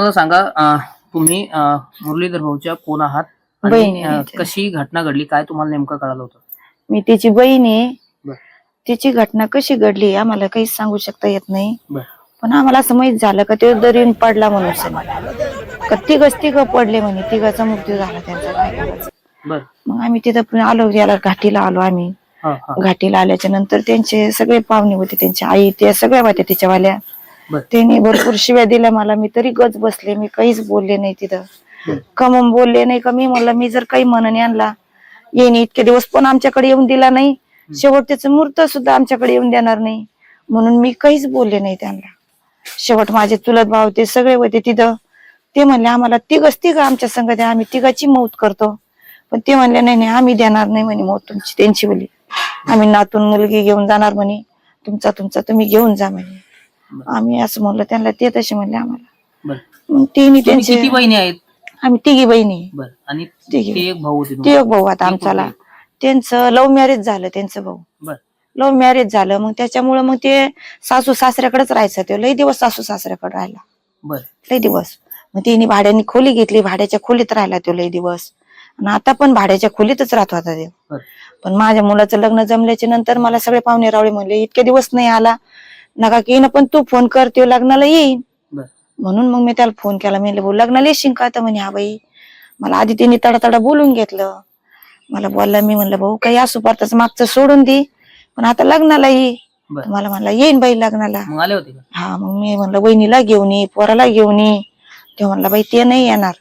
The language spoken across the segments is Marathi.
मला सांगा, तुम्ही मुरलीधर भाऊच्या कोण आहात बहीण आणि आहे. कशी घटना घडली, काय तुम्हाला नेमकं कळालं होतं? मी तिची बहीण आहे. बर. तिची घटना कशी घडली आम्हाला काहीच सांगू शकता येत नाही. बर. पण आम्हाला असं माहित झालं का तो दरीन पडला म्हणून का तिघ पडले म्हणे, तिघाचा मृत्यू झाला त्यांचा बायकोचा. बर. मग आम्ही तिथं आलो, याला घाटीला आलो आम्ही. घाटीला आल्याच्या नंतर त्यांचे सगळे पाहुणे होते, त्यांची आई त्या सगळ्या होत्या तिच्यावाल्या. बर. त्यांनी भरपूर शिव्या दिल्या मला. मी तरी गच बसले, मी काहीच बोलले नाही तिथं. कमून बोलले नाही का. मी म्हणलं मी जर काही मनाने आणला येईन इतके दिवस, पण आमच्याकडे येऊन दिला नाही. शेवट त्याचं मूर्त सुद्धा आमच्याकडे येऊन देणार नाही म्हणून मी काहीच बोलले नाही त्यांना. शेवट माझे चुलत भाव ते सगळे होते तिथं. ते म्हणले आम्हाला तिघ आमच्या संग द्या, आम्ही तिघाची मौत करतो. पण ते म्हणले नाही नाही, आम्ही देणार नाही म्हणे मौत तुमची. त्यांची बोली आम्ही नातून मुलगी घेऊन जाणार म्हणे, तुमचा तुम्ही घेऊन जा म्हणे. आम्ही असं म्हणलं त्यांना, ते तसे म्हणले आम्हाला. मग तिन्ही त्यांचे किती बहिणी आहेत? आम्ही तिघी बहिणी. आणि तिघी. ते एक भाऊ होते? ते एक भाऊ आता आमचाला. त्यांचं लव्ह मॅरेज झालं त्यांचं भाऊ. लव्ह मॅरेज झालं, मग त्याच्यामुळे मग ते सासू सासऱ्याकडेच राहायचं. ते लई दिवस सासू सासऱ्याकडे राहिला. लई दिवस. मग तिने भाड्याने खोली घेतली, भाड्याच्या खोलीत राहिला तो लई दिवस. आणि आता पण भाड्याच्या खोलीतच राहत होता ते. पण माझ्या मुलाचं लग्न जमल्याच्या नंतर मला सगळे पाहुणे रावळे म्हणले इतके दिवस नाही आला नका की पण तू फोन कर, तो लग्नाला येईन. म्हणून मग मी त्याला फोन केला. मी भाऊ लग्नाला येशील का? तर म्हणे हा बाई. मला आधी त्यांनी तडा बोलून घेतलं. मला बोलला. मी म्हणलं भाऊ काही असू परताच मागचं सोडून दे, पण आता लग्नाला ये. मला म्हणला येईन बाई लग्नाला. हा. मग मी म्हणलं बहिणीला घेऊन ये, पोराला घेऊन ये. ते म्हणला बाई ते नाही येणार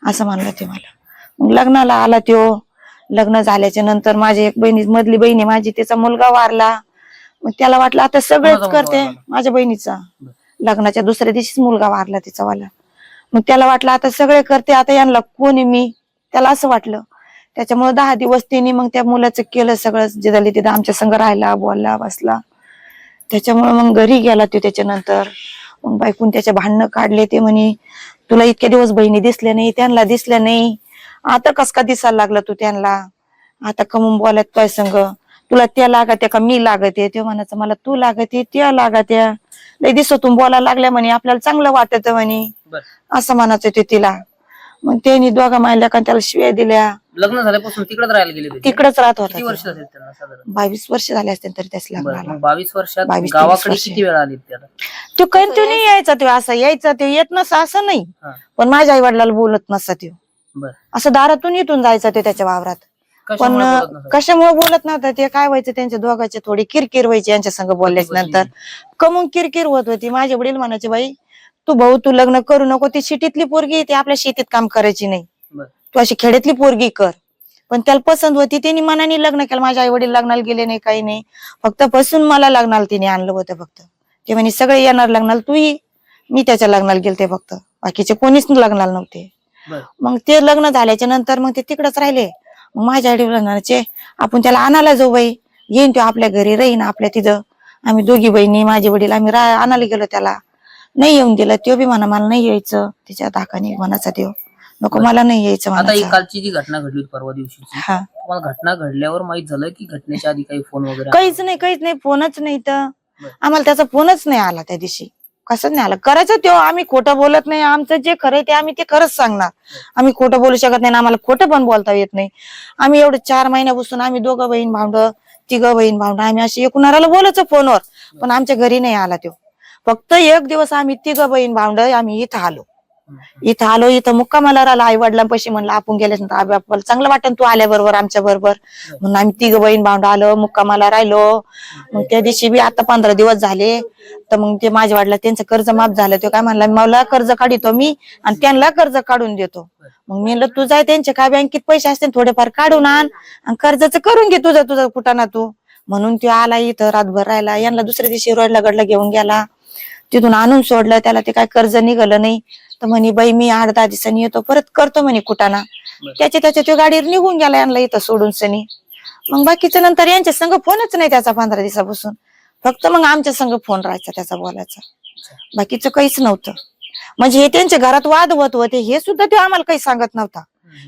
असं म्हणलं ते मला. मग लग्नाला आला त्यो. लग्न झाल्याच्या नंतर माझी एक मधली बहिणी माझी, त्याचा मुलगा वारला. मग त्याला वाटलं आता सगळेच करते. माझ्या बहिणीचा लग्नाच्या दुसऱ्या दिवशीच मुलगा वारला तिचा वाला. मग त्याला वाटलं आता सगळे करते, आता यांना कोण आहे मी, त्याला असं वाटलं. त्याच्यामुळे 10 दिवस त्यांनी मग त्या मुलाचं केलं सगळं, जे झाले तिथं आमच्या संग राहिला, बोलला, बसला. त्याच्यामुळे मग घरी गेला तो त्याच्यानंतर. मग बायकून त्याच्या भांडणं काढले. ते म्हणे तुला इतके दिवस बहिणी दिसल्या नाही, त्यांना दिसल्या नाही, आता कस का दिसायला लागला तू त्यांना, आता कमून बोलत काय संग, तुला त्या लागत्या का मी लागते? ते म्हणायचं मला तू लागते, त्या लागत्या, लई दिवसातून बोलायला लागल्या म्हणे, आपल्याला चांगलं वाटत म्हणे, असं म्हणायचं ते तिला. मग त्यांनी दोघा मायल्या का त्याला शिव्या दिल्या. लग्न झाल्यापासून तिकडेच राहायला गेले? तिकडेच राहत होता. किती वर्ष झाले त्यांना? साधारण 22 वर्ष झाले असते तरी त्याच्या लग्नाला. 22 वर्षात गावाकडे किती वेळा आले त्याला? तो कंटिन्यू यायचा, तो असा यायचा, तो येत नसा असं नाही, पण माझ्या आई वडिलाला बोलत नसता तो. असं दारातून इथून जायचा तो त्याच्या वावरात. पण कशामुळे बोलत नव्हता ते काय व्हायचं, त्यांच्या दोघांची थोडी किरकिर व्हायची यांच्या संग बोलल्याच्या नंतर. कमून किरकिर होत होती. माझे वडील म्हणायचे बाई तू लग्न करू नको, ती शेतीतली पोरगी, ती आपल्या शेतीत काम करायची नाही, तू अशी खेड्यातली पोरगी कर. पण त्याला पसंत होती, तिने मनाने लग्न केलं. माझ्या आई वडील लग्नाला गेले नाही, काही नाही, फक्त बसून मला लग्नाला तिने आणलं होतं. फक्त ते म्हणे सगळे येणार लग्नाला, तू ये. मी त्याच्या लग्नाला गेलते फक्त, बाकीचे कोणीच लग्नाला नव्हते. मग ते लग्न झाल्याच्या नंतर मग ते तिकडेच राहिले. मग माझ्या आई वडिलांचे आपण त्याला आणायला जाऊ बाई, येईन तो आपल्या घरी राहीन आपल्या तिथं. आम्ही दोघी बहिणी माझे वडील आम्ही आणायला गेलो. त्याला नाही येऊन दिलं. तो बी म्हणा मला नाही यायचं, तिच्या धाकाने म्हणाचा देव नको, मला नाही यायचं. आता ही कालची जी घटना घडली परवा दिवशीची, तुम्हाला घटना घडल्यावर माहित झालं की घटनेच्या आधी काही फोन वगैरे? काहीच नाही, फोनच नाही. तर आम्हाला त्याचा फोनच नाही आला त्या दिवशी, कसं नाही आला. करायचं तो, आम्ही खोटं बोलत नाही, आमचं जे खरं ते आम्ही ते खरंच सांगणार. आम्ही खोटं बोलू शकत नाही, आम्हाला खोटं पण बोलता येत नाही. आम्ही एवढं 4 महिन्यापासून आम्ही दोघं बहीण भावंड, तिघं बहीण भावंड, आम्ही अशी एकूणाला बोलायचं फोनवर, पण आमच्या घरी नाही आला तो. फक्त एक दिवस आम्ही तिघं बहीण भावंड आम्ही इथं आलो. इथं मुक्कामाला राहिला. आई वडिलांपाशी म्हणलं आपण गेल्यानंतर आपल्याला चांगलं वाटतं तू आल्याबरोबर आमच्या बरोबर, म्हणून आम्ही तिघं बहीण भावंड आलो, मुक्कामाला राहिलो. मग त्या दिवशी बी आता 15 दिवस झाले. तर मग ते माझ्या वडिला त्यांचं कर्ज माफ झालं. तो काय म्हणला मला कर्ज काढितो मी आणि त्यांना कर्ज काढून देतो. मग मी म्हणलं तू जाय, त्यांचे काय बँकेत पैसे असते थोडेफार काढून आण आणि कर्जाचं करून घे तुझं कुठाना तू. म्हणून तो आला इथं, रातभर राहिला. यांना दुसऱ्या दिवशी रोडला गडला घेऊन गेला, तिथून आणून सोडलं. त्याला ते काय कर्ज निघालं नाही. तर म्हणे बाई मी 8-10 दिवसांनी येतो, परत करतो म्हणे कुठाना. त्याच्या तो गाडीवर निघून गेला यांना इथं सोडून सनी. मग बाकीच्या नंतर यांच्या संग फोनच नाही त्याचा 15 दिवसापासून. फक्त मग आमच्या संग फोन राहायचा त्याचा बोलायचा, बाकीचं काहीच नव्हतं. म्हणजे हे त्यांच्या घरात वाद होत होते हे सुद्धा ते आम्हाला काही सांगत नव्हता.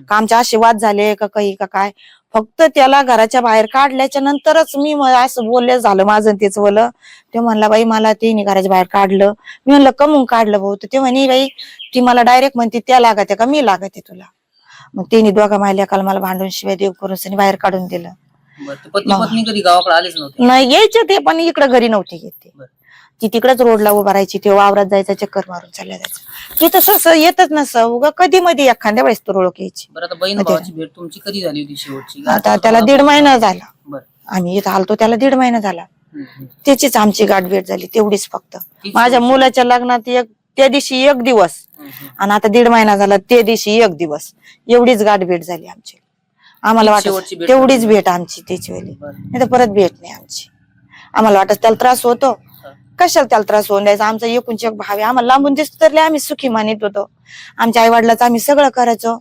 का आमचे असे वाद झाले का काही का काय. फक्त त्याला घराच्या बाहेर काढल्याच्या नंतरच मी असं बोलले झालं माझं तेच बोल. ते म्हणला बाई मला तिने घराच्या बाहेर काढलं. मी म्हणलं कमून काढलं भाऊ. तर ते म्हणे बाई ती मला डायरेक्ट म्हणते त्या लागते का मी लागते तुला. मग तिने दोघा मायल्या काल मला भांडून शिवाय देव करून बाहेर काढून दिलं. पती पत्नी कधी गावाकडे आलेच नव्हते? नाही यायचे ते पण इकडे घरी नव्हते येत ते. ती तिकडेच रोडला उभा राहायची. ते वावरात जायचा चक्कर मारून चालल्या जायचं. ते तसं येतच नसं उगा कधी मध्ये एखाद्या वेळेस तो ओळख यायची. बरं आता बहीण भावाची भेट तुमची कधी झाली होती शेवटची? आता त्याला 1.5 महिना झाला. आम्ही इथं आलतो त्याला 1.5 महिना झाला. त्याचीच आमची गाठ भेट झाली तेवढीच फक्त. माझ्या मुलाच्या लग्नात त्या दिवशी 1 दिवस आणि आता 1.5 महिना झाला त्या दिवशी 1 दिवस एवढीच गाठ भेट झाली आमची. आम्हाला वाटत तेवढीच भेट आमची त्याची वेळी. नाही तर परत भेट नाही आमची. आम्हाला वाटत त्याला त्रास होतो. कशाला त्याला त्रास होऊन द्यायचा. आमचा एकूण एक भाव आहे. आम्हाला लांबून दिसतो तर आम्ही सुखी मानित होतो. आमच्या आई वडिलाचं आम्ही सगळं करायचो.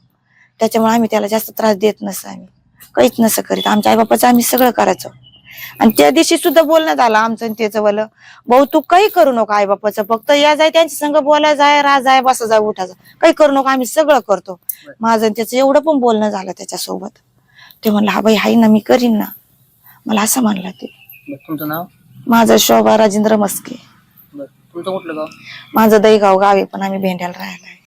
त्याच्यामुळे आम्ही त्याला जास्त त्रास देत नसं. आम्ही काहीच नसं करीत. आमच्या आई बापाचं आम्ही सगळं करायचो. आणि त्या दिवशी सुद्धा बोलणं झालं आमचं त्याचं वालं. भाऊ तू काही करू नको आई बापाचं. फक्त या जाय त्यांच्या संग बोला जाय राहा जाय बसा जाय उठा जाय काही करू नको आम्ही सगळं करतो. माझं त्याचं एवढं पण बोलणं झालं त्याच्यासोबत. ते म्हणलं हा बाई हाय ना मी करीन ना. मला असं म्हणलं ते. तुमचं नाव? माझं शोभा राजेंद्र मस्के. तुमचं कुठलं गाव? माझं दहीगाव गाव आहे पण आम्ही भेंड्याला राहायला आहे.